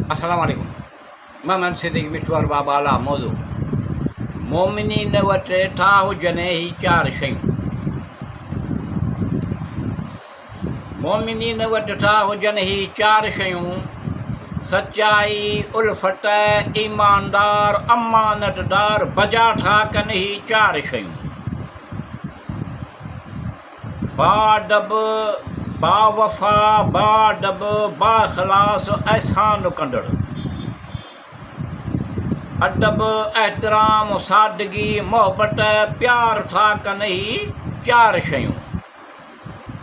अस्सलाम वालेकुम। मोहम्मद सिद्दीक़ मिठू और बाबा आला मौजू मोमिनीन वटि ठा हुजनि ही चार शयूं। मोमिनीन वटि ठा हुजनि ही चार शयूं। सच्चाई, उल्फत, ईमानदार, अमानतदार, बजाठा कनि ही चार शयूं। बाडब, बावफ़ा, बाडब, बाख़लास, एहसान कंदड़। अदब, एहतराम, सादगी, मोहब्बत, प्यार था कनि ही चार शयूं।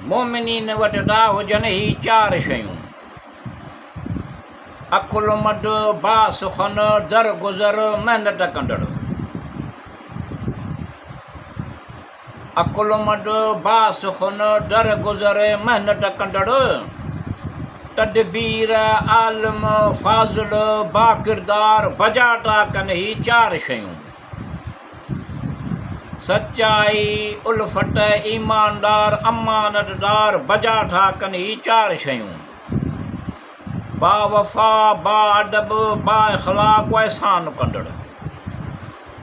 मोमिनीन वटि ठा हुजनि ही चार शयूं। अकुलमंद, बासुखन, दरगुज़र, महिनत कंदड़। अकुलमंद, बासुखन, दरगुज़र, महिनत कंदड़। तदबीर, आलिम, फाज़िल, बाकिरदार, बजाठा कनि ही चार शयूं। सच्चाई, उल्फत, ईमानदार, अमानतदार, बजाठा कनि ही चार शयूं। बावफ़ा, बाअदब, बाइख़लाक़, एहसान कंदड़।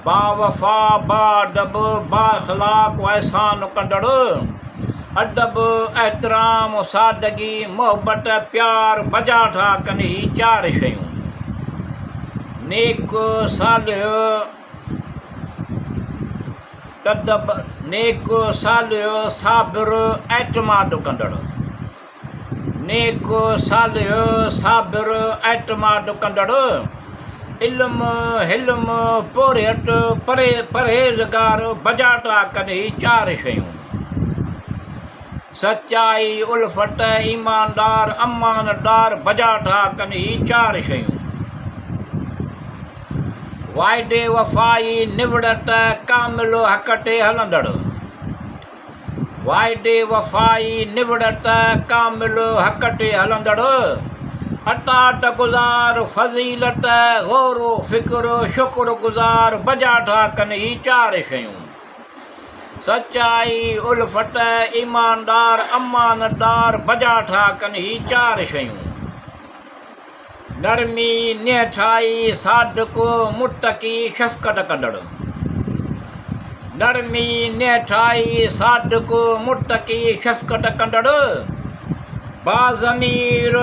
बावफ़ा, बाअदब, बाइख़लाक़, एहसान कंदड़। अदब, एहतराम, सादगी, मोहब्बत, प्यार, बजाठा कनि ही चार शयूं। नेक, सालिह, तदब, नेक, सालिह, साबिर, एतमाद कंदड़। नेक, सालिह, साबिर, एतमाद कंदड़। इल्म, हिल्म, पोरियत, परहेज़गार, बजाठा कनि ही चार शयूं। सच्चाई, उल्फत, ईमानदार, अमानतदार, बजाठा कनि ही चार शयूं। वाइदे वफ़ाई, निवड़त, कामिल हक़ ते हलंदड़। वाइदे वफ़ाई, निवड़त, कामिल हक़ ते हलंदड़। अतात गुज़ार, फ़ज़ीलत, ग़ौरो फ़िक्र, शुक्रगुज़ार, बजाठा कनि ही चार शयूं। सच्चाई, उल्फत, ईमानदार, अमानतदार, बजाठा कनि ही चार शयूं। नरमी, निहठाई, सादिक़, मुत्तक़ी, शफ़क़त कंदड़। नरमी, निहठाई, सादिक़, मुत्तक़ी, शफ़क़त कंदड़। बाज़मीर,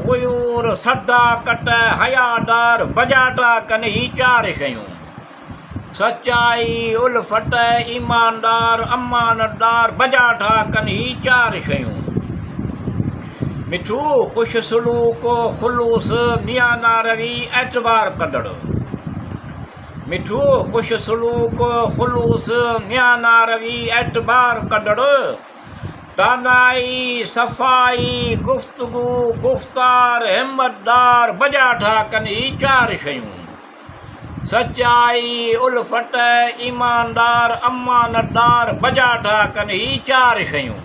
ग़यूर, सदाक़त, हयादार, बजाठा कनि ही चार शयूं। सच्चाई, उल्फत, ईमानदार, अमानतदार, बजाठा कनि ही चार शयूं। मिठू, ख़ुश सलूक, ख़ुलूस, मियाना रवी, एतबार कंदड़। मिठू, ख़ुश सलूक, ख़ुलूस, मियाना रवी, एतबार कंदड़। दानाई, सफ़ाई, गुफ़्तगू, गुफ़्तार, हिम्मतदार, बजाठा कनि ही चार शयूं। सच्चाई, उल्फत, ईमानदार, अमानतदार, बजाठा कनि ही चार शयूं।